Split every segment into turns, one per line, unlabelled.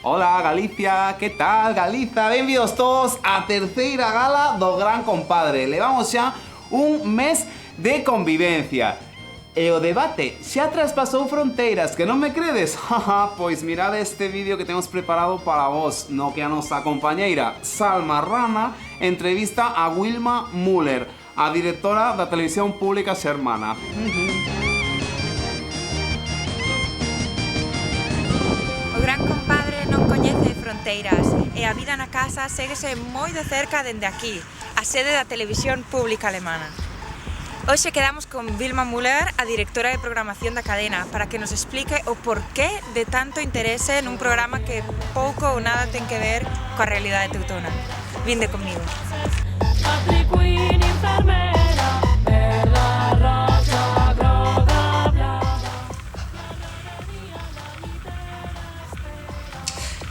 Hola Galicia, que tal Galiza? Benvidos todos a terceira gala do Gran Compadre. Levamos xa un mes de convivencia. E o debate xa traspasou fronteiras, que non me credes? Pois mirad este vídeo que temos preparado para vos, no que a nosa compañeira Salma Rana entrevista a Wilma Müller, a directora da Televisión Pública Xermana.
O Gran Compadre non coñece fronteiras e a vida na casa séguese moi de cerca dende aquí, a sede da Televisión Pública Alemana. Hoxe quedamos con Wilma Müller, a directora de programación da cadena, para que nos explique o porqué de tanto interese nun programa que pouco ou nada ten que ver coa realidade teutona. Vinde comigo.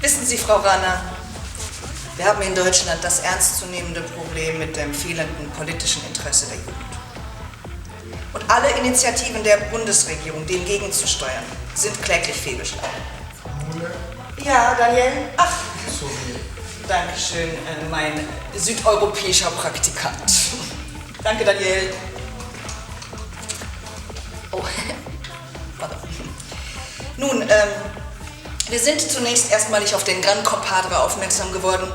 Wissen Sie, Frau Rana, wir haben in Deutschland das ernstzunehmende Problem mit dem fehlenden politischen Interesse der Jugend. Und alle Initiativen der Bundesregierung, dem gegenzusteuern, sind kläglich fehlgeschlagen. Ja, Daniel? Ach, Dankeschön, mein südeuropäischer Praktikant. Danke, Daniel. Oh, pardon. Nun, wir sind zunächst erstmalig auf den Gran Compadre aufmerksam geworden,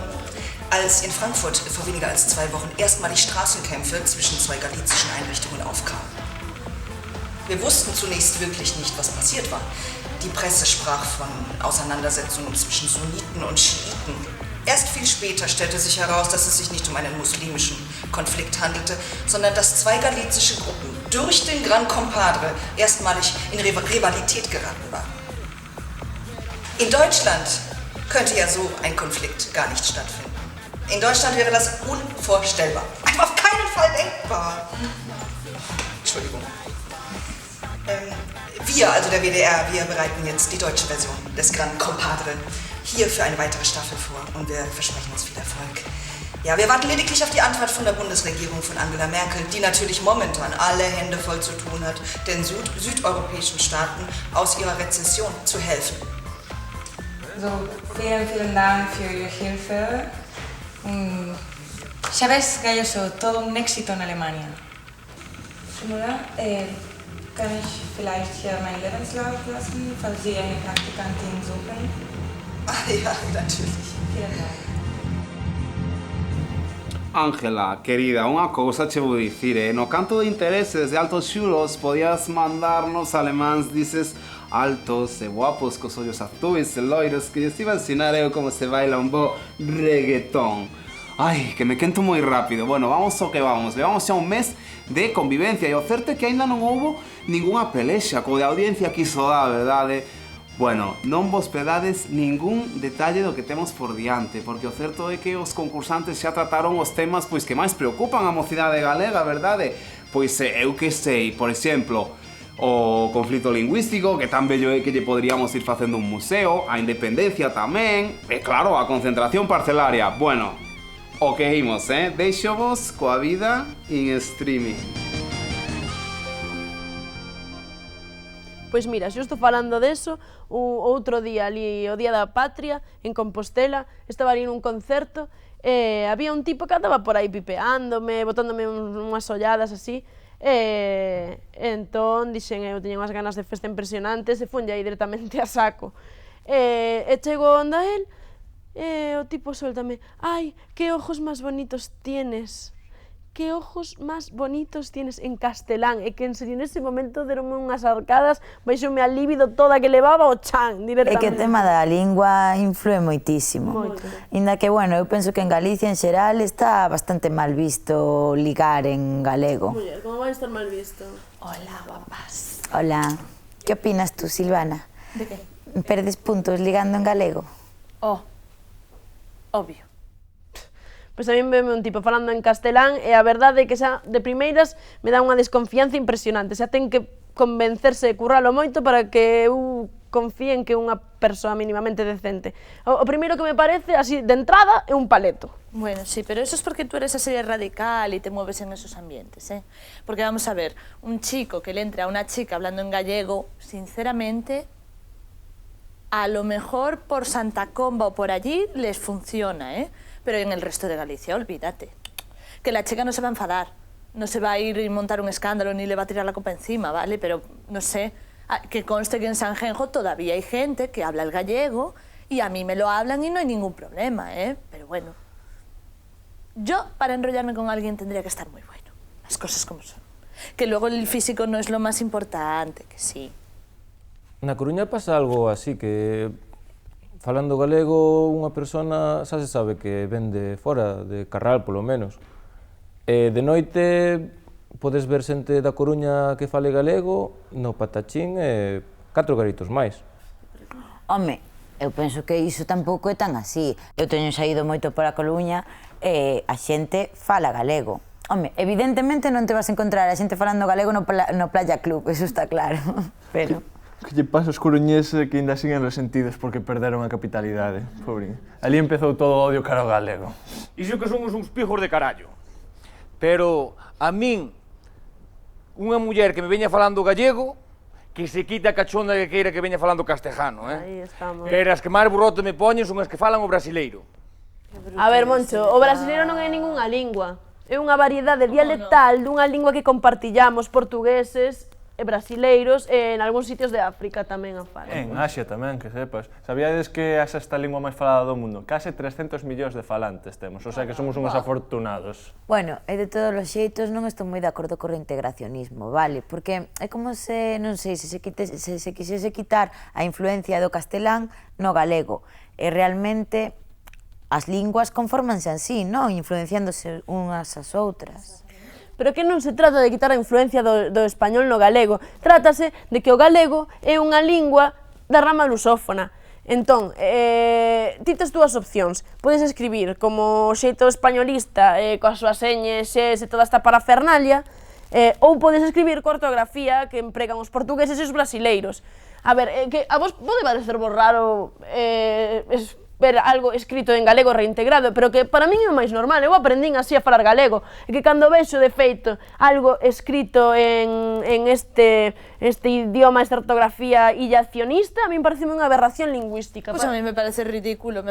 als in Frankfurt vor weniger als 2 Wochen erstmalig Straßenkämpfe zwischen 2 galizischen Einrichtungen aufkamen. Wir wussten zunächst wirklich nicht, was passiert war. Die Presse sprach von Auseinandersetzungen zwischen Sunniten und Schiiten. Erst viel später stellte sich heraus, dass es sich nicht um einen muslimischen Konflikt handelte, sondern dass 2 galizische Gruppen durch den Gran Compadre erstmalig in Rivalität geraten waren. In Deutschland könnte ja so ein Konflikt gar nicht stattfinden. In Deutschland wäre das unvorstellbar. Einfach auf keinen Fall denkbar. Entschuldigung. Wir, also der WDR, wir bereiten jetzt die deutsche Version des Gran Compadre hier für eine weitere Staffel vor und wir versprechen uns viel Erfolg. Ja, wir warten lediglich auf die Antwort von der Bundesregierung von Angela Merkel, die natürlich momentan alle Hände voll zu tun hat, den südeuropäischen Staaten aus ihrer Rezession zu helfen.
So, vielen Dank für Ihre Hilfe. Xa ves, Galloso, todo un éxito en Alemania. Oder? Kann ich vielleicht hier meinen Lebenslauf lassen, falls Sie eine Praktikantin suchen?
Ah ja, natürlich.
Vielen Dank.
Ángela, querida, unha cousa che vou dicir, no canto de intereses de altos xuros podías mandarnos alemáns, dices, altos e guapos cos ollos azuis e loiros que lles iba a ensinar eu como se baila un bo reggaetón. Ai, que me quento moi rápido. Bueno, vamos ao que vamos. Levamos xa un mes de convivencia e o certo é que aínda non houbo ningunha pelexa, co de audiencia quiso dar, verdade? Bueno, non vos pedades ningún detalle do que temos por diante, porque o certo é que os concursantes xa trataron os temas pois que máis preocupan a mocidade galega, verdade? Pois eu que sei, por exemplo, o conflito lingüístico, que tan bello é que lle poderíamos ir facendo un museo, a independencia tamén, e claro, a concentración parcelaria. Bueno, o que imos, deixo vos coa vida in streaming.
Pois mira, xusto falando deso, outro día ali, o Día da Patria, en Compostela, estaba ali nun concerto, e había un tipo que andaba por aí pipeándome, botándome unhas olladas así, e entón dixen eu teño unhas ganas de festa impresionantes e fonlle aí directamente a saco. E chego onde el, e o tipo suéltame, ai, que ojos máis bonitos tienes. Que ojos máis bonitos tienes, en castelán, e que en serio nese momento deronme unhas arcadas, baixoume a líbido toda que levaba o chan directamente.
É que o tema da lingua influe moitísimo.
Moito.
Inda que, bueno, eu penso que en Galicia en xeral está bastante mal visto ligar en galego.
Muller, como vai estar mal visto?
Hola, guapas.
Hola, que opinas tú, Silvana?
De que?
Perdes puntos ligando en galego?
Oh, obvio.
Pois a mí veme un tipo falando en castelán e a verdade é que xa de primeiras me dá unha desconfianza impresionante, xa ten que convencerse de curralo moito para que eu confíe en que é unha persoa mínimamente decente. O primeiro que me parece, así, de entrada, é un paleto.
Bueno, sí, pero eso es porque tú eres así de radical y te mueves en esos ambientes, ¿eh? Porque vamos a ver, un chico que le entre a una chica hablando en gallego, sinceramente, A lo mejor por Santa Comba o por allí les funciona, ¿eh? Pero en el resto de Galicia, olvídate. Que la chica no se va a enfadar, no se va a ir y montar un escándalo ni le va a tirar la copa encima, ¿vale? Pero, no sé, que conste que en Sanjenjo todavía hay gente que habla el gallego y a mí me lo hablan y no hay ningún problema, ¿eh? Pero bueno, yo para enrollarme con alguien tendría que estar muy bueno, las cosas como son. Que luego el físico no es lo más importante, que sí.
Na Coruña pasa algo así, que falando galego unha persona xa se sabe que ven de fora, de Carral polo menos. De noite podes ver xente da Coruña que fale galego no Patachín e 4 garitos máis.
Home, eu penso que iso tampouco é tan así. Eu teño saído moito por a Coruña e a xente fala galego. Home, evidentemente non te vas a encontrar a xente falando galego no Playa Club, eso está claro, pero...
Que lle pasa aos coruñeses que ainda siguen resentidos porque perderon a capitalidade, pobrín. Ali empezou todo o odio cara ao galego.
Iso que somos uns pijos de carallo. Pero a min, unha muller que me veña falando gallego, que se quita a cachonda que queira que veña falando castejano, eh?
Aí estamos.
Pero as que máis burrote me poñen son as que falan o brasileiro.
A ver, Moncho, o brasileiro non é ningunha lingua. É unha variedade dialectal dunha lingua que compartillamos portugueses e brasileiros e en algúns sitios de África tamén a falan.
En Asia tamén, que sepas. Sabíades que é esta lingua máis falada do mundo? Case 300 millóns de falantes temos, o sea que somos uns afortunados.
Bueno, e de todos os xeitos non estou moi de acordo co reintegracionismo, vale? Porque é como se, non sei, se quixese quitar a influencia do castelán no galego. E realmente as linguas conformanse así, non? Influenciándose unhas ás outras.
Pero que non se trata de quitar a influencia do español no galego, trátase de que o galego é unha lingua da rama lusófona. Entón, ti tes dúas opcións. Podes escribir como xeito españolista, coas súas señes, e toda esta parafernalia, ou podes escribir coa ortografía que empregan os portugueses e os brasileiros. A ver, que a vos pode parecer raro ver algo escrito en galego reintegrado, pero que para min é o máis normal. Eu aprendín así a falar galego, e que cando vexo de feito algo escrito en este idioma, esta ortografía illacionista, a min parece unha aberración lingüística.
Pois a mí me parece ridículo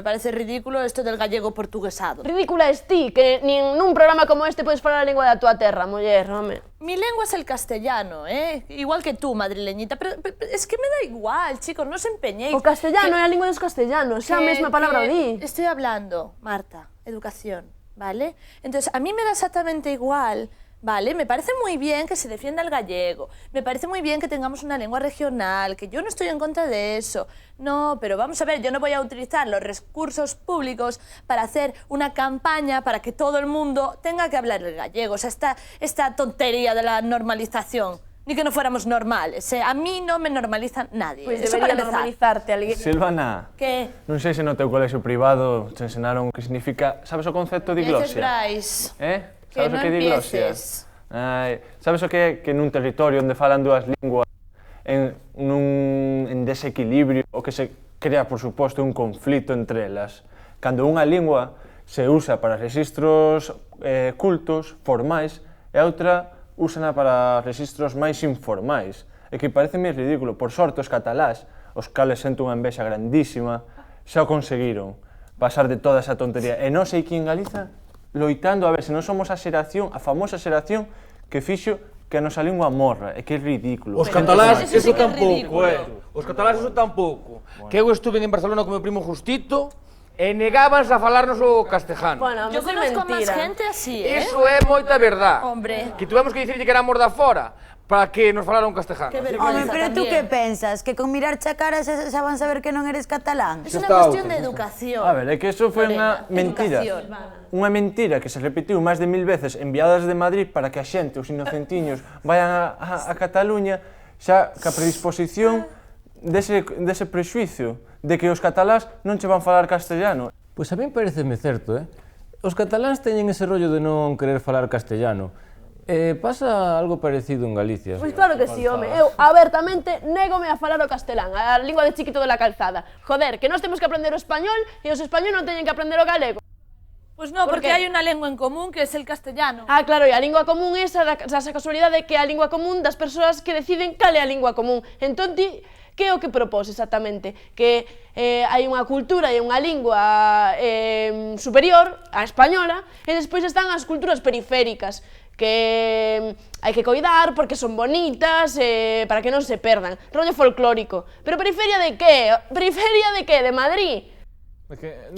isto del gallego portuguesado.
Ridícula es ti, que nin nun programa como este podes falar a lingua da tua terra, muller, home.
Mi lengua es el castellano, ¿eh? Igual que tú, madrileñita, pero es que me da igual, chicos, no os empeñéis.
O castellano é a lingua dos castellanos, xa a mesma palabra o di.
Estoy hablando, Marta, educación, ¿vale? Entonces, a mí me da exactamente igual, ¿vale? Me parece muy bien que se defienda el gallego, me parece muy bien que tengamos una lengua regional, que yo no estoy en contra de eso. No, pero vamos a ver, yo no voy a utilizar los recursos públicos para hacer una campaña para que todo el mundo tenga que hablar el gallego. O sea, esta tontería de la normalización. Ni que no fuéramos normales, a mí non me normaliza nadie.
Pois
eso
debería
para empezar.
normalizarte alguén.
Silvana,
Que?
non sei se no teu colexio privado te ensinaron o que significa... Sabes o concepto de diglosia?
Brais.
Sabes o que é diglosia? Sabes o que é que nun territorio onde falan dúas linguas en desequilibrio, o que se crea, por suposto, un conflito entre elas. Cando unha lingua se usa para registros cultos, formais, e a outra úsana para registros máis informais. E que pareceme ridículo. Por sorte, os catalás, os cales sento unha envexa grandísima, xa o conseguiron pasar de toda esa tontería. E non sei aquí en Galiza, loitando a ver se non somos a xeración, a famosa xeración que fixo que a nosa lingua morra, e que é ridículo.
Os catalás, eso tampouco, Os catalás, eso tampouco. Que eu estuve en Barcelona con meu primo Justito, e negábanse a falarnos o castejano.
Bueno,
Yo conozco más gente así, ¿eh?
Iso é moita verdad.
Hombre.
Que tuvemos que dicirlle que éramos da fora para que nos falaran castejano.
Qué vergüenza.
Home, pero tú
también.
que pensas? Que con mirar cha cara xa van saber que non eres catalán?
Es una cuestión de educación.
A ver, é que eso foi unha mentira. Unha mentira que se repetiu máis de 1000 veces enviadas de Madrid para que a xente, os inocentiños, vayan a Cataluña xa ca predisposición dese prexuicio de que os catalás non che van falar castellano.
Pois a mí pareceme certo, Os cataláns teñen ese rollo de non querer falar castellano. Pasa algo parecido en Galicia.
Pois claro que sí, home. Eu abertamente négome a falar o castelán, a lingua de Chiquito de la Calzada. Joder, que nós temos que aprender o español e os españoles non teñen que aprender o galego.
Pues no, porque hay una lengua en común que es el castellano.
Ah, claro, e a lingua común esa casualidade que é a lingua común das persoas que deciden cal é a lingua común. Entón ti Que é o que propós exactamente? Que hai unha cultura e unha lingua superior, a española, e despois están as culturas periféricas, que hai que coidar porque son bonitas, para que non se perdan. Rollo folclórico. Pero periferia de que? Periferia de que? De Madrid?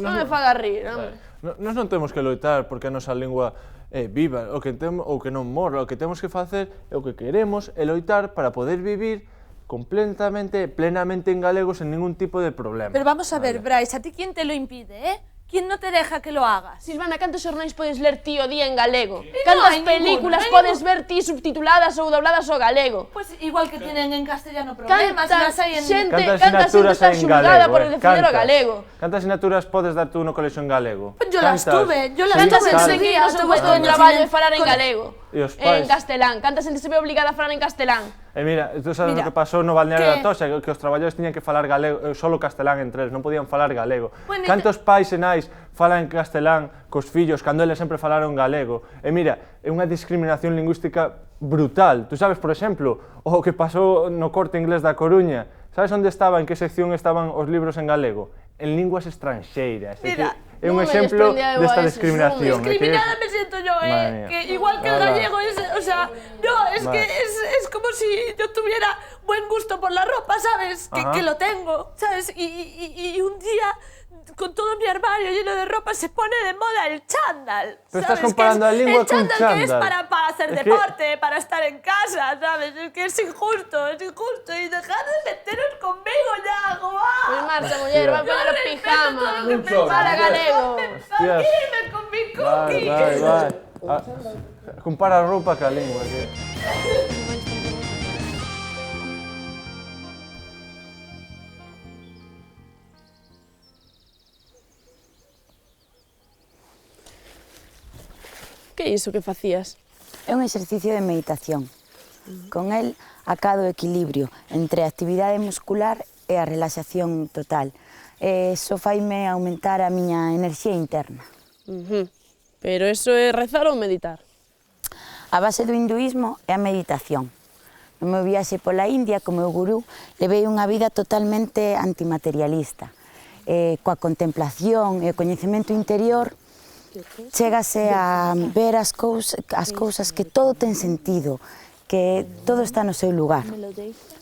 Non me faga rir, home.
Nós non temos que loitar porque a nosa lingua é viva, ou que non morra. O que temos que facer é o que queremos, é loitar para poder vivir completamente, plenamente en galego sen ningún tipo de problema.
Pero vamos a ver, Brais, ¿a ti quién te lo impide, ¿Quién no te deja que lo hagas?
Silvana, cantos xornais podes ler ti o día en galego? Cantas películas podes ver ti subtituladas ou dobladas ao galego?
Pues igual que tienen en castellano problemas, las hay en...
Cantas asignaturas
está xulgada por defender o galego?
Cantas asignaturas podes dar tú no colexo en galego?
Yo las tuve,
Cantas en seguir no seu puesto de traballo e falar en galego? En
pais?
castelán, cantas en se ve obligada a falar en castelán?
Mira, tú sabes o que pasou no balneario da Toxa, que os traballadores tiñan que falar galego, solo castelán entre eles, non podían falar galego. Cantos pais e nais falan castelán cos fillos cando eles sempre falaron galego? E mira, é unha discriminación lingüística brutal. Tú sabes, por exemplo, o que pasou no Corte Inglés da Coruña. Sabes onde estaba, en que sección estaban os libros en galego? En linguas estranxeiras.
Mira,
é un exemplo desta discriminación.
Discriminada me siento yo, que igual que el gallego es, o sea, no, es que es como si yo tuviera buen gusto por la ropa, ¿sabes? Que lo tengo, ¿sabes? Y un día, con todo mi armario lleno de ropa, se pone de moda el chándal.
Pero estás comparando a lingua con chándal.
Que es para hacer deporte, para estar en casa, ¿sabes? Es que es injusto, y dejad de meteros conmigo ya, guau.
Pues marcha, muller, va a poner el pijama. Para galego.
Dime con mi cookie.
Vai. Compara a roupa ca lingua, que...
Que é iso que facías?
É un exercicio de meditación. Con el acado o equilibrio entre a actividade muscular e a relaxación total. Eso faime aumentar a miña enerxía interna.
Pero eso é rezar ou meditar?
A base do hinduísmo é a meditación. No meu viaxe pola India, co meu gurú, levei unha vida totalmente antimaterialista. Coa contemplación e o coñecemento interior, chégase a ver as cousas que todo ten sentido, que todo está no seu lugar.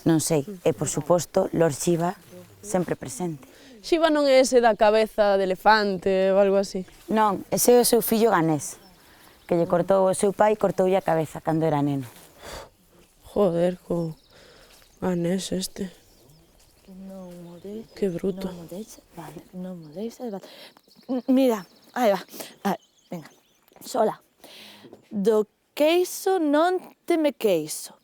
Non sei, e por suposto, Lord Shiva sempre presente.
Shiva non é ese da cabeza de elefante ou algo así?
Non, ese é o seu fillo Ganés, que lle cortou o seu pai e cortoulle a cabeza cando era neno.
Joder, co Ganés este. Que bruto.
Vale, non mo deixes, vale. Mira, aí va. Venga, sola. Do queixo non te me queixo.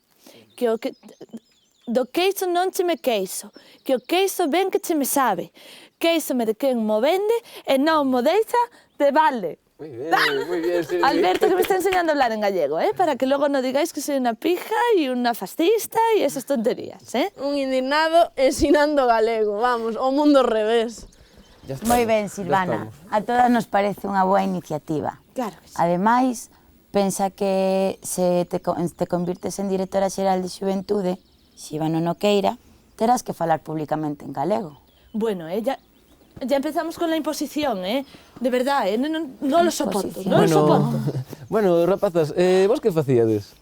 Do queixo non te me queixo. Que o queixo ben que che me sabe. Queixo me de quen mo vende e non mo deixa de vale.
Muy bien, sí.
Alberto, que me está enseñando a hablar en gallego, para que luego no digáis que soy una pija y una fascista y esas tonterías,
Un indignado ensinando galego, vamos, o mundo ao revés.
Moi ben, Silvana, a todas nos parece unha boa iniciativa.
Claro que sí.
Ademais, pensa que se te convirtes en directora xeral de Xuventude, Xiva non o queira, terás que falar públicamente en galego.
Bueno, ya empezamos con la imposición, De verdad, no lo soporto, no lo soporto.
Bueno, rapazas, vos que facíades?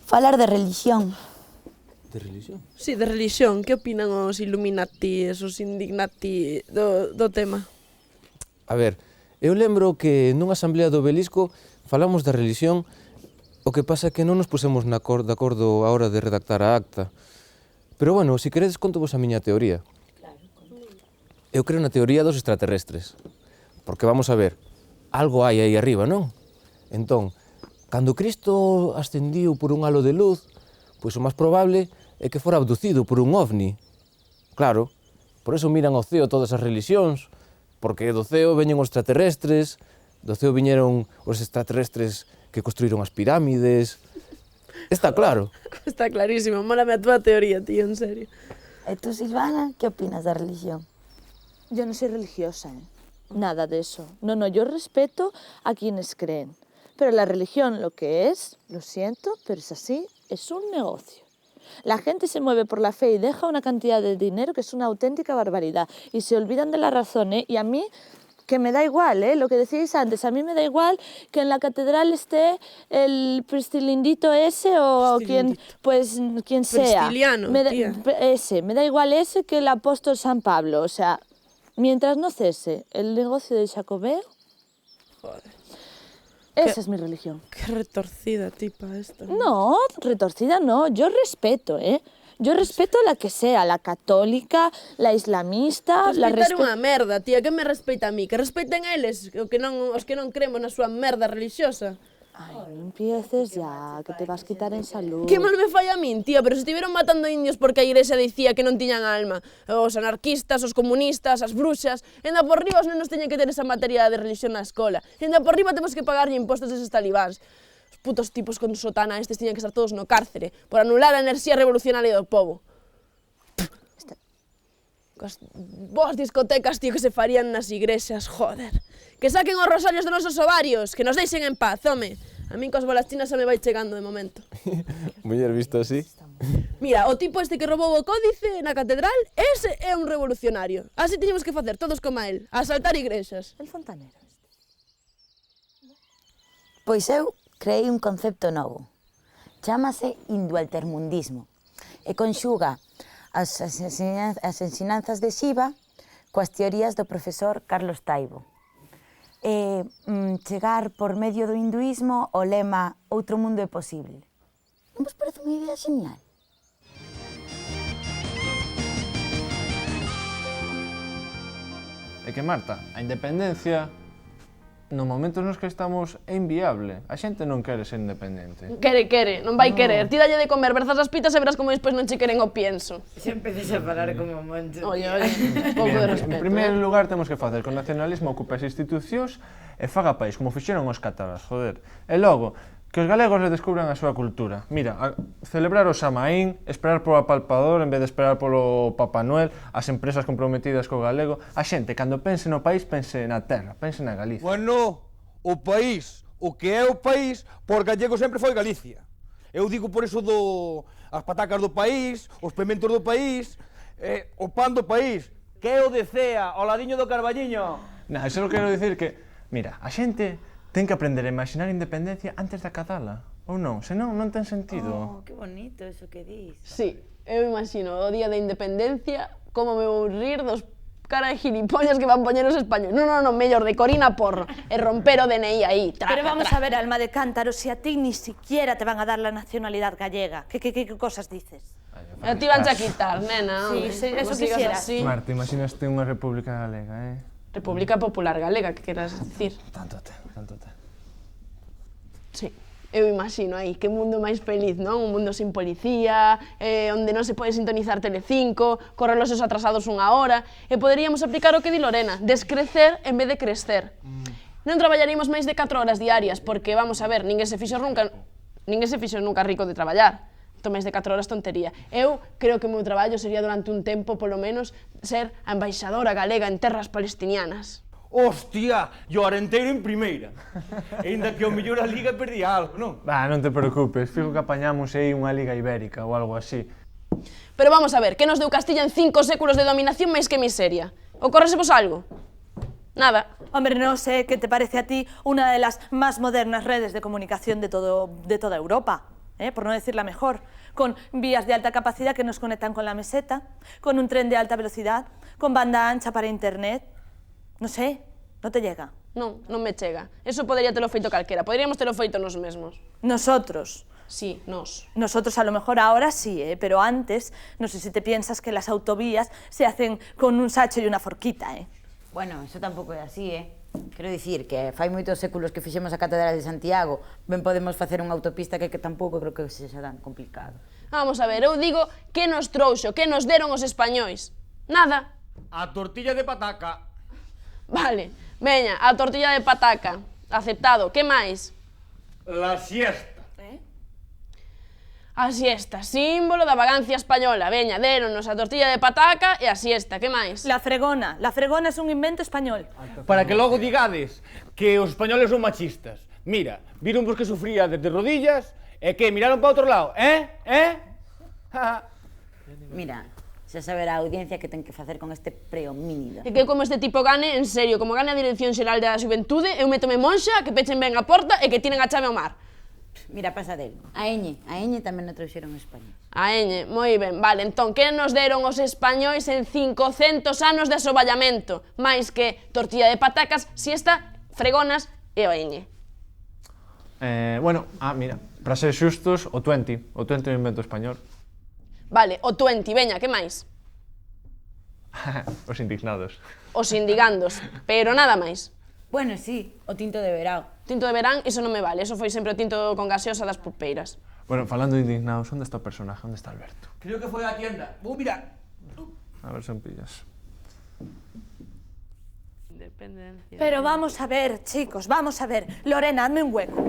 Falar de religión.
De religión?
Sí, de religión. Que opinan os Illuminati, os indignati do tema?
A ver, eu lembro que nunha asamblea do Obelisco falamos da religión, o que pasa é que non nos pusemos de acordo a hora de redactar a acta. Pero bueno, se queredes conto vos a miña teoría. Eu creo na teoría dos extraterrestres. Porque vamos a ver, algo hai aí arriba, non? Entón, cando Cristo ascendiu por un halo de luz, pois o máis probable é que fora abducido por un ovni. Claro, por eso miran ao ceo todas as religións, porque do ceo veñen os extraterrestres, do ceo viñeron os extraterrestres que construíron as pirámides. Está claro.
Está clarísimo, mólame a túa teoría, tío, en serio.
E tú, Silvana, que opinas da religión?
Yo no soy religiosa, Nada de eso. No, yo respeto a quienes creen. Pero la religión lo que es, lo siento, pero es así, es un negocio. La gente se mueve por la fe y deja una cantidad de dinero que es una auténtica barbaridad. Y se olvidan de la razón, ¿eh? Y a mí, que me da igual, ¿eh? Lo que decíais antes, a mí me da igual que en la catedral esté el pristilindito ese o quien sea.
Pristiliano, tía.
Me da igual ese que el apóstol San Pablo. O sea, mientras no cese el negocio del Jacobeo, esa es mi religión.
Qué retorcida tipa esta.
No, retorcida no, yo respeto, ¿eh? Yo respeto la que sea, la católica, la islamista,
Respeitar unha merda, tía, que me respeita a mí? Que respeten eles, os que non cremos na súa merda religiosa.
Ay, no empieces ya, que te vas a quitar en salud.
Que mal me fai a min, tía, pero se estiveron matando indios porque a igrexa dicía que non tiñan alma. Os anarquistas, os comunistas, as bruxas. Enda por riba os nenos teñen que ter esa materia de religión na escola. Enda por riba temos que pagarlle impostos a eses talibáns. Os putos tipos con sotana estes tiñan que estar todos no cárcere por anular a enerxía revolucionaria do povo. Cos boas discotecas, tío, que se farían nas igrexas, joder. Que saquen os rosarios dos nosos ovarios, que nos deixen en paz, home. A min cos bolas chinas se me vai chegando de momento.
Muller visto así.
Mira, o tipo este que roubou o códice na catedral, ese é un revolucionario. Así tiñemos que facer, todos como el, asaltar igrexas.
El fontanero.
Pois eu creei un concepto novo. Chámase hindualtermundismo e conxuga as ensinanzas de Shiva coas teorías do profesor Carlos Taibo. Chegar por medio do hinduismo o lema outro mundo é posible. Non vos parece unha idea genial?
É que, Marta, a independencia, no momento nos que estamos, é inviable. A xente non quere ser independente.
Quere, non vai querer. Ti dalle de comer, verzas as pitas e verás como despois non che queren o pienso.
Xa empeces a falar como moncho.
Oye, pouco de respeto.
En primeiro lugar, temos que facer que o nacionalismo ocupe as institucións e faga país, como fixeron os cátaras, joder. E logo, que os galegos le descubran a súa cultura. Mira, celebrar o Samaín, esperar polo apalpador en vez de esperar polo Papá Noel, as empresas comprometidas co galego. A xente, cando pense no país, pense na terra, pense na Galicia.
Bueno, o país, o que é o país, por gallego sempre foi Galicia. Eu digo por eso as patacas do país, os pementos do país, o pan do país, que é o de Cea, ao ladiño do Carballiño.
Na, eso quero dicir que, mira, a xente ten que aprender a imaginar a independencia antes de acatala, ou non? Senón, non ten sentido.
Oh, que bonito eso que dis.
Sí, eu imagino o día da independencia como me vou rir dos cara de gilipollas que van poñer os españoles. Non, mellor, de Corina Porro, e romper o DNI aí, traca,
Pero vamos
traca.
a ver, alma de cántaro, si a ti ni siquiera te van a dar la nacionalidad gallega. ¿Qué cosas dices?
E ti vanche a quitar, nena.
Sí,
home.
eso
Non sigas
quisieras.
así.
Marta, imaginaste unha república galega,
República Popular Galega, que queras dicir?
Tanto te.
Sí, eu imagino aí, que mundo máis feliz, non? Un mundo sin policía, onde non se pode sintonizar Telecinco, cos reloxos atrasados unha hora, e poderíamos aplicar o que di Lorena, descrecer en vez de crescer. Non traballaríamos máis de 4 horas diarias, porque, vamos a ver, ninguén se fixo nunca rico de traballar. Entón, máis de 4 horas tontería. Eu creo que o meu traballo sería durante un tempo, polo menos, ser a embaixadora galega en terras palestinianas.
Hostia, yo arenteiro en primeira. Ainda que o mellor a Liga perdía algo, non?
Non te preocupes, fijo que apañamos aí unha Liga Ibérica ou algo así.
Pero vamos a ver, que nos deu Castilla en 5 séculos de dominación máis que miseria? Ocórresevos algo? Nada.
Hombre, no sé qué te parece a ti una de las más modernas redes de comunicación de toda Europa, por no decir la mejor, con vías de alta capacidad que nos conectan con la meseta, con un tren de alta velocidad, con banda ancha para internet. No sé, non te llega.
Non me chega. Eso podería telo feito calquera. Poderíamos telo feito nos mesmos.
Nosotros.
Sí, nos.
Nosotros a lo mejor ahora sí, pero antes, no sé si te piensas que las autovías se hacen con un sacho y una forquita,
Bueno, eso tampouco é así, Quero dicir que fai moitos séculos que fixemos a Catedral de Santiago, ben podemos facer unha autopista que tampouco creo que sexa tan complicado.
Vamos a ver, eu digo que nos trouxo, que nos deron os españois. Nada.
A tortilla de pataca.
Vale, veña, a tortilla de pataca. Aceptado. Que máis?
La siesta.
A siesta, símbolo da vagancia española. Veña, déronos a tortilla de pataca e a siesta. Que máis?
La fregona. La fregona es un invento español.
Para que logo digades que os españoles son machistas. Mira, viron vos que sufría desde rodillas e que miraron para outro lado,
Mira, xa saberá a audiencia que ten que facer con este prehomínido.
E que como este tipo gane, en serio, como gane a Dirección Xeral da Xuventude, eu métome monxa, que pechen ben a porta e que tiren a chave ao mar.
Mira, pasa del. A Eñe tamén o trouxeron en España.
A Eñe, moi ben. Vale, entón, que nos deron os españois en 500 anos de asoballamento? Mais que tortilla de patacas, siesta, fregonas e o Eñe.
Bueno, mira, para ser xustos, o 20 é un invento español.
Vale, o 20, veña, que máis?
Os indignados.
Os indigandos, pero nada máis.
Bueno, sí, o tinto de verao.
Tinto de verán, iso non me vale, eso foi sempre o tinto con gaseosa das pulpeiras.
Bueno, falando de indignados, onde está o personaje? Onde está Alberto?
Creo que foi á tienda. Vou mirar.
A ver se pillas.
Independencia.
Pero vamos a ver, chicos, vamos a ver. Lorena, hazme un hueco.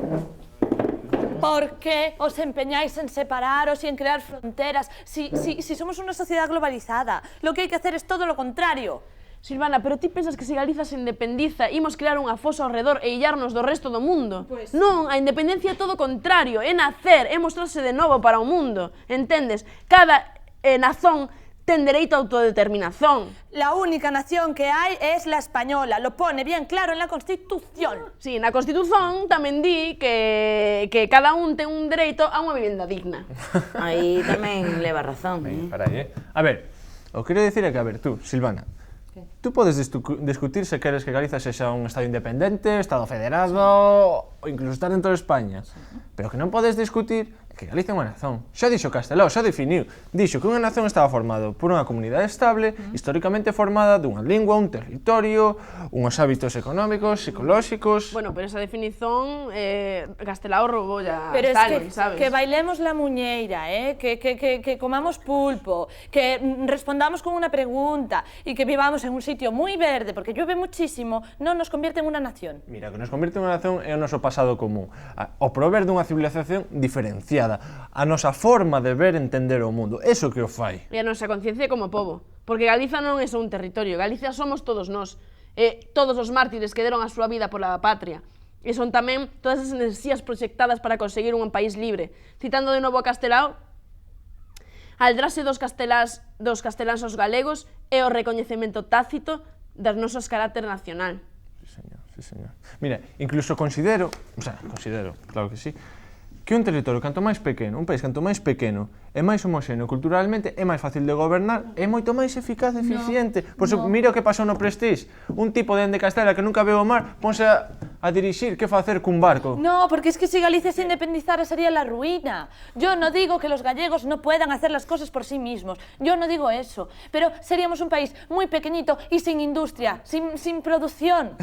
¿Por qué os empeñáis en separaros y en crear fronteras si somos una sociedad globalizada? Lo que hay que hacer es todo lo contrario.
Silvana, pero ti pensas que se Galiza se independiza imos crear unha fosa ao redor e illarnos do resto do mundo?
Pues...
Non, a independencia é todo o contrario, é nacer, é mostrarse de novo para o mundo, entendes? Cada nazón ten dereito a autodeterminación.
La única nación que hay es la española, lo pone bien claro en la Constitución.
Sí, na Constitución tamén di que cada un ten un dereito a unha vivenda digna.
Aí tamén leva razón.
Para aí, A ver, o que quero dicir é que, a ver, tú, Silvana, tú podes discutir se queres que Galiza sexa un estado independente, estado federado ou incluso estar dentro de España, pero que non podes discutir que Galicia é unha nación. Xa dixo Castelao, xa definiu. Dixo que unha nación estaba formado por unha comunidade estable, históricamente formada dunha lingua, un territorio, unhos hábitos económicos, psicolóxicos...
Bueno, pero esa definición Castelao roubou ya
Pero
Stalin,
es
sabes?
que bailemos la muñeira, que comamos pulpo, que respondamos con una pregunta y que vivamos en un sitio muy verde, porque llueve muchísimo, non nos convierte en una nación.
Mira, que nos convierte en unha nación é o noso pasado común, o prover dunha civilización diferenciada, a nosa forma de ver e entender o mundo, eso que o fai.
E a nosa conciencia como pobo, porque Galiza non é só un territorio, Galicia somos todos nós, todos os mártires que deron a súa vida pola patria, e son tamén todas as enerxías proxectadas para conseguir un país libre. Citando de novo a Castelao, a aldraxe dos casteláns aos galegos é o recoñecemento tácito das nosas carácter nacional.
Sí, señor. Mira, incluso considero, claro que sí, que un territorio canto máis pequeno, un país canto máis pequeno é máis homoxéneo culturalmente, é máis fácil de gobernar, é moito máis eficaz e eficiente. Pois mira o que pasou no Prestige, un tipo de Castela que nunca veu o mar, ponse a dirixir, que facer cun barco?
No, porque es que si Galicia se independizara sería la ruina. Yo no digo que los gallegos no puedan hacer las cosas por sí mismos, yo no digo eso, pero seríamos un país muy pequeñito y sin industria, sin producción.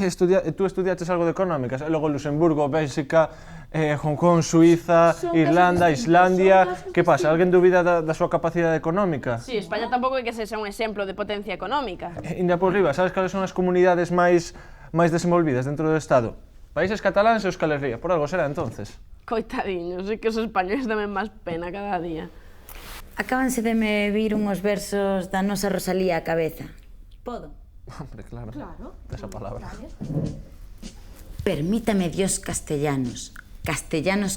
Tú estudiaches algo de económicas, e logo Luxemburgo, Bélxica, Hong Kong, Suiza, Irlanda, Islandia... Que pasa? Alguén dubida da súa capacidade económica?
Sí, España tampouco é que sexa un exemplo de potencia económica.
Inda por riba, sabes cales son as comunidades máis desenvolvidas dentro do Estado? Países cataláns e Euskal Herria, por algo será entonces.
Coitadiños, é que os españoles damen máis pena cada día.
Acábanse de me vir unhos versos da nosa Rosalía á cabeza. Podo?
Hombre, claro. Esa palabra.
Permítame Dios castellanos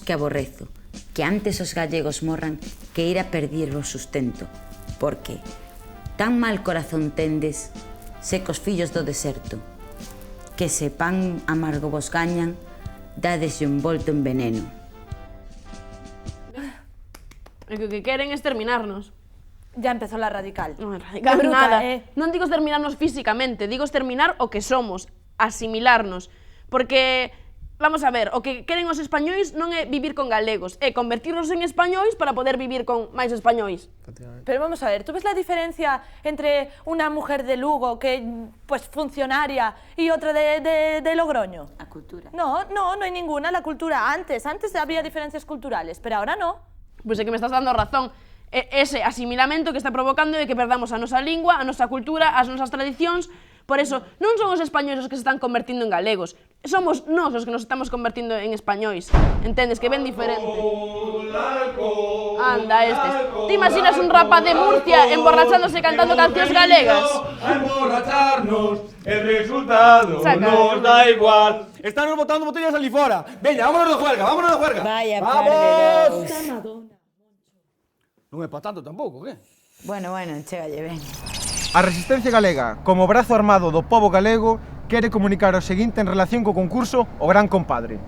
que aborrezo, que antes os gallegos morran que ir a perdir o sustento, porque tan mal corazón tendes, secos fillos do deserto, que se pan amargo vos gañan, dadeslle un volto en veneno.
E que o que queren é exterminarnos.
Ya empezó la radical.
Non é radical nada. Non digo exterminarnos físicamente, digo exterminar o que somos, asimilarnos, porque... Vamos a ver, o que queren os españois non é vivir con galegos, é convertirnos en españois para poder vivir con máis españois.
Pero vamos a ver, ¿tú ves la diferencia entre una mujer de Lugo, que pues funcionaria, y otra de Logroño?
A cultura.
No hay ninguna, la cultura antes había diferencias culturales, pero ahora no.
Pois é que me estás dando razón, ese asimilamento que está provocando é que perdamos a nosa lingua, a nosa cultura, as nosas tradicións. Por eso, non son os españois os que se están convertindo en galegos, somos nós os que nos estamos convertindo en españois, entendes? Que ben diferente. Anda, estes. Te imaginas un rapaz de Murcia emborrachándose cantando cancións galegas?
A emborracharnos, el resultado nos da igual. Están botando botellas ali fora. Veña, vámonos de juerga, vámonos de juerga.
Vaya
¡vamos!
par de dos.
Non é para tanto tampouco, que?
Bueno, chegalle ben.
A Resistencia Galega, como brazo armado do pobo galego, quere comunicar o seguinte en relación co concurso O Gran Compadre.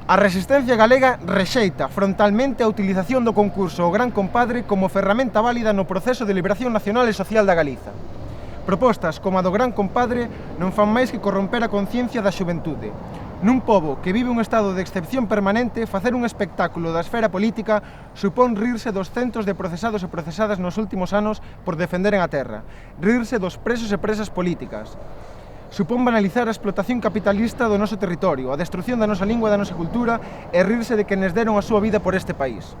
A Resistencia Galega rexeita frontalmente a utilización do concurso O Gran Compadre como ferramenta válida no proceso de liberación nacional e social da Galiza. Propostas como a do Gran Compadre non fan máis que corromper a conciencia da xuventude. Nun pobo que vive un estado de excepción permanente, facer un espectáculo da esfera política supón rirse dos centos de procesados e procesadas nos últimos anos por defenderen a terra, rirse dos presos e presas políticas. Supón banalizar a explotación capitalista do noso territorio, a destrucción da nosa lingua e da nosa cultura e rirse de quenes deron a súa vida por este país.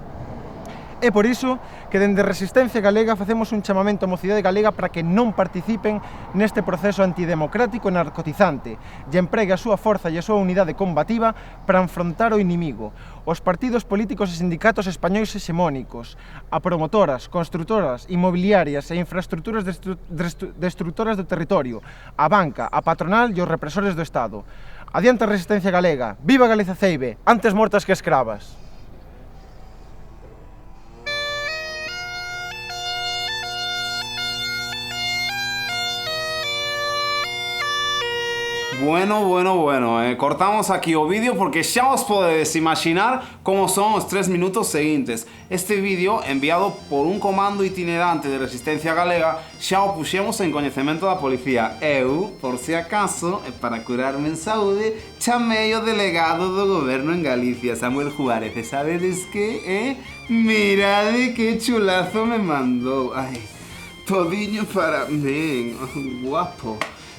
É por iso que dende Resistencia Galega facemos un chamamento á mocidade galega para que non participen neste proceso antidemocrático e narcotizante e empregue a súa forza e a súa unidade combativa para enfrontar o inimigo, os partidos políticos e sindicatos españois hexemónicos, a promotoras, construtoras, inmobiliarias e infraestructuras destructoras do territorio, a banca, a patronal e os represores do Estado. Adiante a Resistencia Galega, viva Galiza Ceibe, antes mortas que escravas.
Bueno, cortamos aquí o vídeo porque xa os podedes imaginar como son os 3 minutos seguintes. Este vídeo, enviado por un comando itinerante de Resistencia Galega, xa o puxemos en coñecemento da policía. Eu, por si acaso, e para curarme en saúde, chamei o delegado do goberno en Galicia, Samuel Juárez. E sabedes que, mirade que chulazo me mandou. Ai, todiño para min, guapo.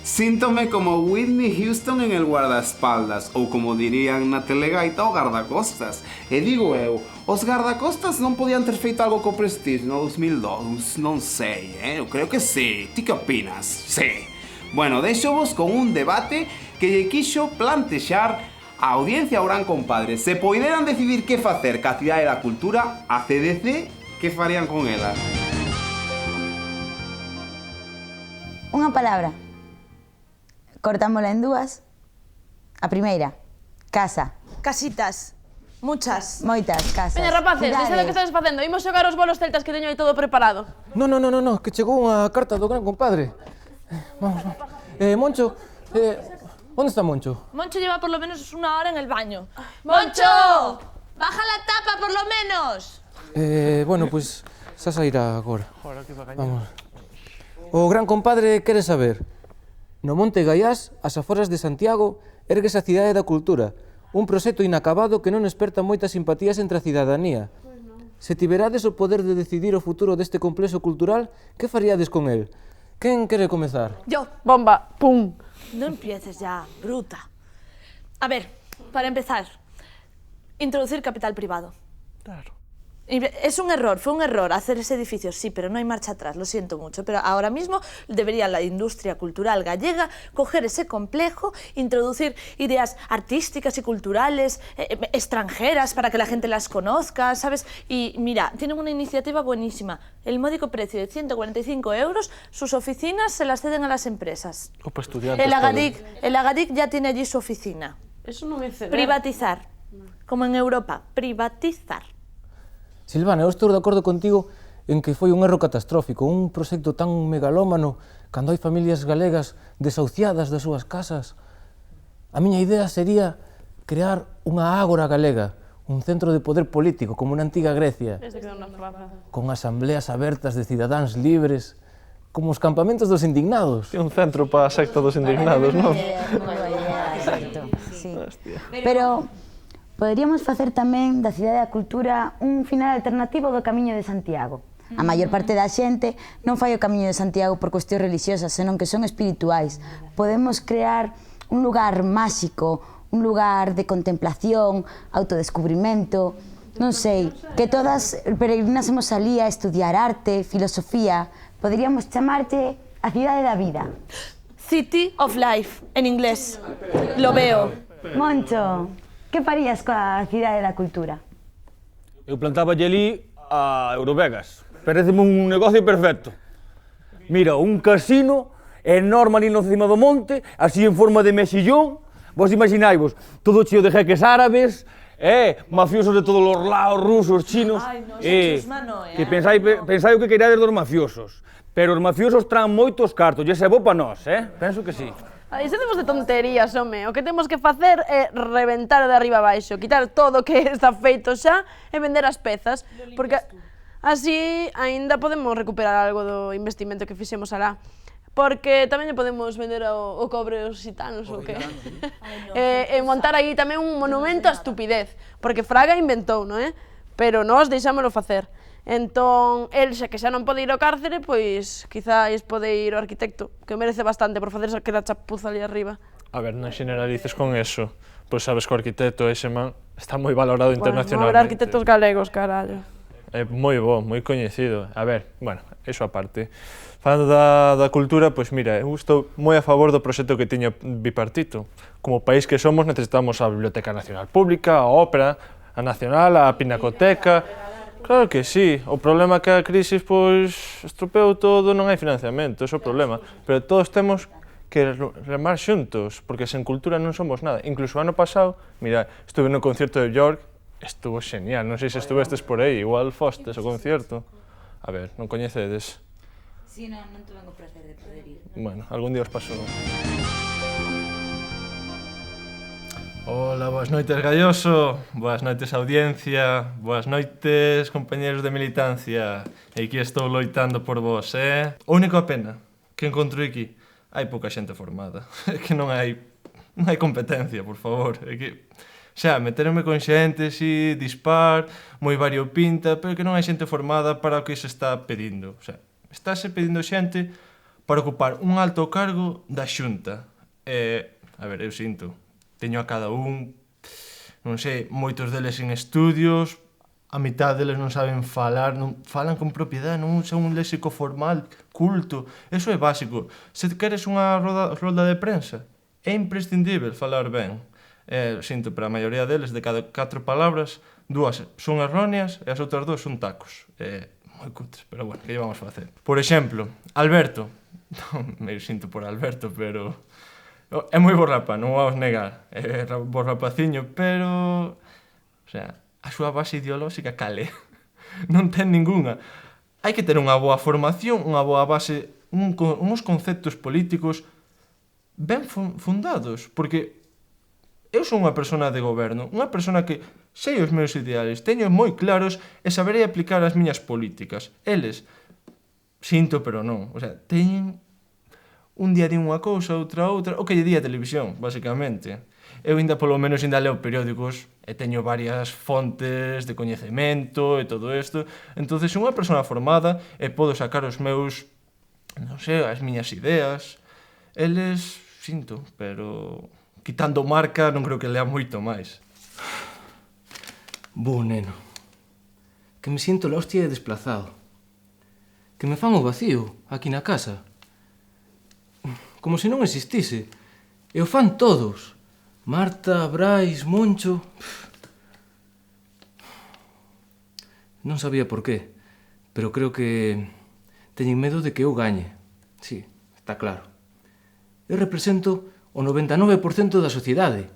Síntome como Whitney Houston en el guardaespaldas, ou como dirían na telegaita, o gardacostas. E digo eu, os gardacostas non podían ter feito algo co Prestige no 2002, non sei, eu creo que sí. Ti que opinas? Sí. Bueno, deixovos con un debate que lle quixo plantexar a audiencia ao Gran Compadre. Se poideran decidir que facer ca Cidade da Cultura, a CDC, que farían con ela?
Unha palabra. Cortámola en dúas. A primeira, casa.
Casitas. Muchas.
Moitas casas.
Veña, rapaces, deixade que estades facendo. Imos xogar os bolos celtas que teño aí todo preparado.
No, que chegou unha carta do Gran Compadre. Vamos. Moncho, onde está Moncho?
Moncho lleva por lo menos una hora en el baño. ¡Moncho! ¡Baja la tapa por lo menos!
Bueno, pues xa sairá agora. Vamos. O Gran Compadre quere saber. No Monte Gaiás, ás aforas de Santiago, erguese a Cidade da Cultura, un proxecto inacabado que non esperta moitas simpatías entre a cidadanía. Se tiverades o poder de decidir o futuro deste complexo cultural, que faríades con el? Quen quere comezar?
Yo.
Bomba, pum.
No empieces ya, bruta. A ver, para empezar, introducir capital privado.
Claro.
Es un error, fue un error hacer ese edificio, sí, pero no hay marcha atrás, lo siento mucho. Pero ahora mismo debería la industria cultural gallega coger ese complejo, introducir ideas artísticas y culturales extranjeras para que la gente las conozca, ¿sabes? Y mira, tienen una iniciativa buenísima. El módico precio de 145 euros, sus oficinas se las ceden a las empresas.
O para estudiantes.
El Agadic ya tiene allí su oficina.
Eso non me cede.
Privatizar, como en Europa, privatizar.
Silvana, eu estou de acordo contigo en que foi un erro catastrófico, un proxecto tan megalómano, cando hai familias galegas desahuciadas das súas casas. A miña idea sería crear unha ágora galega, un centro de poder político, como na antiga Grecia, con asambleas abertas de cidadáns libres, como os campamentos dos indignados.
Un centro para a secta dos indignados, non?
Exacto, sí. Pero poderíamos facer tamén da Cidade da Cultura un final alternativo do Camiño de Santiago. A maior parte da xente non fai o Camiño de Santiago por cuestións religiosas, senón que son espirituais. Podemos crear un lugar máxico, un lugar de contemplación, autodescubrimento, non sei, que todas peregrinásemos alí a estudiar arte, filosofía. Poderíamos chamarte a Cidade da Vida.
City of Life, en inglés. Lo veo.
Moncho, que farías coa Cidade da Cultura?
Eu plantaba ali a Eurovegas. Pareceme un negocio perfecto. Mira, un casino enorme ali no cima do monte, así en forma de mexillón. Vos imagináivos, todo cheo de jeques árabes, Mafiosos de todos os lados, rusos, chinos.
Ai, no, se chusma no,
Que pensai o que queirades dos mafiosos. Pero os mafiosos traen moitos cartos, e ese é bo pa nós, Penso que sí.
Aí se temos de tonterías, home. O que temos que facer é reventar de arriba abaixo, quitar todo o que está feito xa e vender as pezas, porque así aínda podemos recuperar algo do investimento que fixemos alá. Porque tamén lle podemos vender o cobre aos xitanos, ou que? E montar aí tamén un monumento á estupidez, porque Fraga inventou, non é? Pero nós deixámoslo facer. Entón, el, xa que xa non pode ir ao cárcere, pois quizáis pode ir ao arquitecto, que merece bastante por facer aquela chapuza ali arriba.
A ver, non generalices con eso. Pois sabes que o arquitecto ese man está moi valorado
Bueno,
internacionalmente.
habrá arquitectos galegos, carallo.
É moi bo, moi coñecido. A ver, bueno, eso aparte. Falando da cultura, pois mira, eu estou moi a favor do proxecto que tiña Bipartito. Como país que somos necesitamos a Biblioteca Nacional Pública, a Ópera, a Nacional, a Pinacoteca. Claro que sí, o problema é que a crisis pois estropeou todo, non hai financiamento, ese é o problema. Pero todos temos que remar xuntos, porque sen cultura non somos nada. Incluso o ano pasado, mira, estuve no concerto de Björk, estuvo genial, non sei se estuvestes por aí, igual fostes o concerto. A ver, non coñecedes?
Sí, non tuve o placer de poder ir.
Bueno, algún día os paso. Hola, boas noites, Galloso. Boas noites, audiencia. Boas noites, compañeros de militancia. E aquí estou loitando por vos, O único pena que encontro aquí, hai pouca xente formada. É que non hai competencia, por favor. É que, xa, meterme con xente, si, dispar, moi variopinta, pero que non hai xente formada para o que se está pedindo. O sea, estáse pedindo xente para ocupar un alto cargo da Xunta. A ver, eu sinto. Teño a cada un, non sei, moitos deles en estudios, a mitad deles non saben falar, non falan con propiedade, non usan un léxico formal, culto. Eso é básico. Se queres unha rolda de prensa, é imprescindible falar ben. Sinto, pero a maioría deles, de cada 4 palabras, 2 son erróneas e as outras 2 son tacos. Moi cutres, pero bueno, que vamos a facer? Por exemplo, Alberto. Me sinto por Alberto, pero... É moi borrapa, non o vamos negar. É borrapaciño, pero... O sea, a súa base ideolóxica cale. Non ten ninguna. Hai que ter unha boa formación, unha boa base, uns conceptos políticos ben fundados, porque eu son unha persona de goberno, unha persona que sei os meus ideales, teño moi claros e saberei aplicar as miñas políticas. Eles, sinto, pero non. O sea, teñen... Un día di unha cousa, outra, o que lle di a televisión, basicamente. Eu ainda, polo menos, ainda leo periódicos e teño varias fontes de coñecemento e todo isto. Entonces, son unha persona formada e podo sacar os meus, non sei, as miñas ideas. Eles, sinto, pero quitando marca non creo que lea moito máis.
Neno, que me sinto la hostia de desplazado. Que me fan o vacío aquí na casa. Como se non existise. E o fan todos. Marta, Brais, Moncho... Non sabía por qué, pero creo que teñen medo de que eu gañe. Sí, está claro. Eu represento o 99% da sociedade.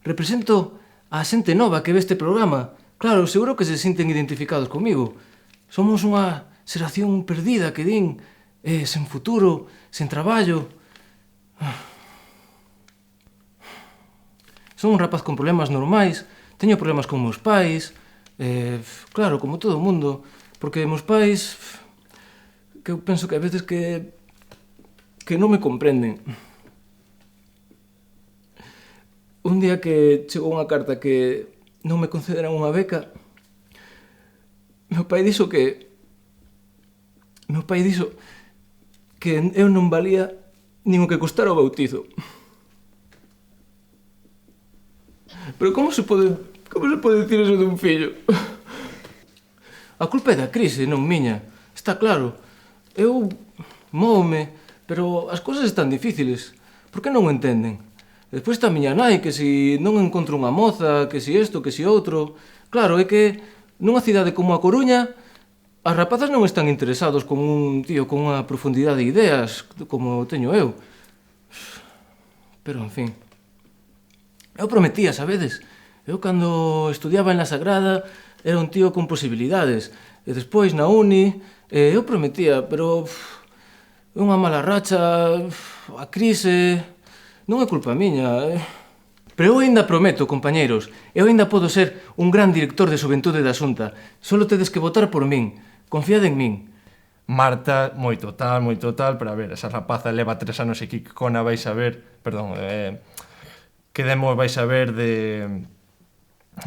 Represento a xente nova que ve este programa. Claro, seguro que se sinten identificados comigo. Somos unha xeración perdida que din... sen futuro, sen traballo. Son un rapaz con problemas normais, teño problemas con meus pais, claro, como todo o mundo, porque meus pais, que eu penso que a veces que non me comprenden. Un día que chegou unha carta que non me concederan unha beca, meu pai dixo que eu non valía nin o que costara o bautizo. Pero como se pode dicir eso dun fillo? A culpa é da crise, non miña. Está claro. Eu móvome, pero as cousas están difíciles. Por que non o entenden? Despois está a miña nai, que si non encontro unha moza, que si isto, que si outro... Claro, é que nunha cidade como a Coruña, as rapazas non están interesados con un tío con unha profundidade de ideas, como teño eu. Pero, en fin... Eu prometía, sabedes? Eu, cando estudiaba en La Sagrada, era un tío con posibilidades. E despois, na uni, eu prometía, pero unha mala racha, a crise, non é culpa miña. Pero eu ainda prometo, compañeiros, eu ainda podo ser un gran director de Xuventude da Xunta. Solo tedes que votar por min. Confiad en min.
Marta, moito tal, pero a ver, esa rapaza leva 3 anos aquí que Cona vais a ver, perdón, que demo vais a ver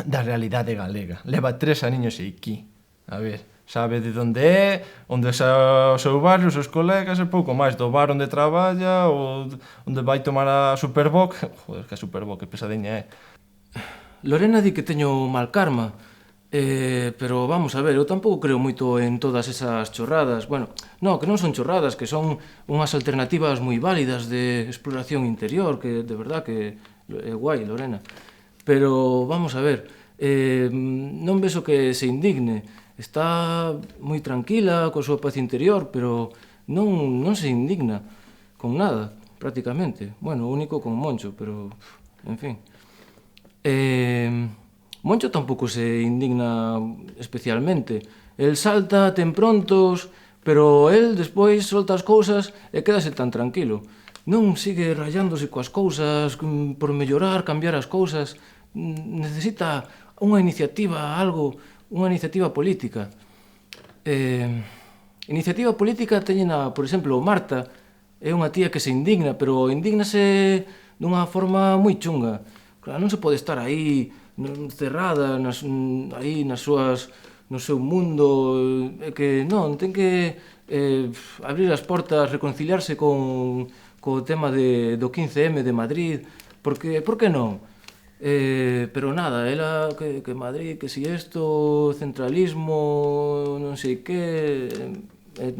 da realidade galega. Leva 3 aniños aquí. A ver, sabe de onde é, onde xa o seu barrio, os seus colegas e pouco máis, do bar onde traballa ou onde vai tomar a Superboc. Joder, que a Superboc, que pesadiña é.
Lorena di que teño mal karma, pero vamos a ver, eu tampouco creo moito en todas esas chorradas. Bueno, no, que non son chorradas, que son unhas alternativas moi válidas de exploración interior, que de verdad que é guai, Lorena. Pero vamos a ver, non vexo que se indigne. Está moi tranquila coa súa paz interior, pero non se indigna con nada, prácticamente. Bueno, o único con Moncho, pero, en fin. Moncho tampouco se indigna especialmente. El salta, ten prontos, pero el despois solta as cousas e quédase tan tranquilo. Non sigue rayándose coas cousas por mellorar, cambiar as cousas. Necesita unha iniciativa, algo, unha iniciativa política. Iniciativa política teñena, por exemplo, Marta, é unha tía que se indigna, pero indígnase dunha forma moi chunga. Claro, non se pode estar aí cerrada aí nas súas, no seu mundo, que non, ten que abrir as portas, reconciliarse co tema do 15M de Madrid, porque, por que non? Pero nada, ela que Madrid, que si isto, centralismo, non sei que,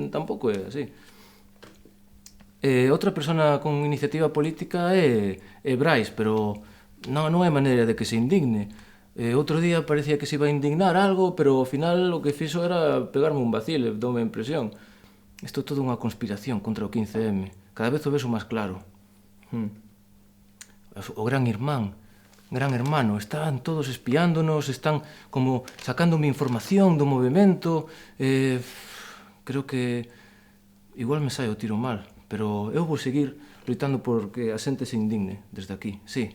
tampouco é así. Outra persona con iniciativa política é Brais, pero non é maneira de que se indigne. Outro día parecía que se iba a indignar algo, pero ao final o que fixo era pegarme un vacile, doume a impresión. Isto é toda unha conspiración contra o 15M. Cada vez o vexo máis claro. O gran hermano, están todos espiándonos, están como sacándome información do movimento. Creo que igual me sae o tiro mal, pero eu vou seguir loitando porque a xente se indigne desde aquí, sí.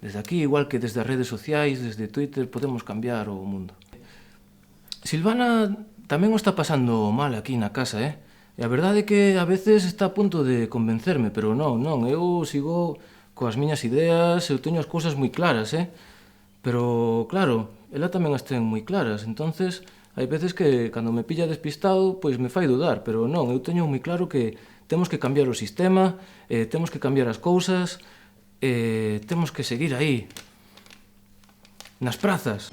Desde aquí, igual que desde as redes sociais, desde Twitter, podemos cambiar o mundo. Silvana tamén o está pasando mal aquí na casa, E a verdade é que a veces está a punto de convencerme, pero non, eu sigo coas miñas ideas, eu teño as cousas moi claras, Pero, claro, ela tamén as ten moi claras, entonces hai veces que, cando me pilla despistado, pois me fai dudar, pero non, eu teño moi claro que temos que cambiar o sistema, temos que cambiar as cousas, temos que seguir aí, nas prazas.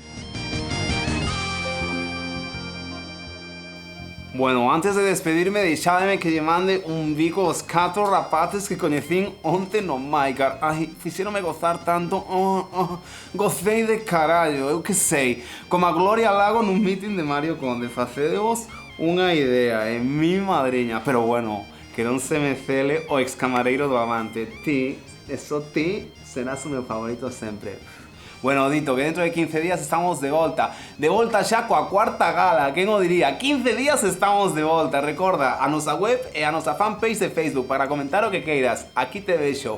Bueno, antes de despedirme, deixádeme que lle mande un bico aos 4 rapaces que coñecín onte no Maicar. Ai, fixéronme gozar tanto. Gocei de carallo, eu que sei. Como a Gloria Lago nun meeting de Mario Conde. Facedevos unha idea, mi madriña. Pero bueno, que non se me cele o excamareiro do Amante. Ti, serás o meu favorito sempre. Bueno, dito que dentro de 15 días estamos de volta xa coa cuarta gala, quen o diría? 15 días estamos de volta, recorda a nosa web e a nosa fanpage de Facebook para comentar o que queiras, aquí te vexo.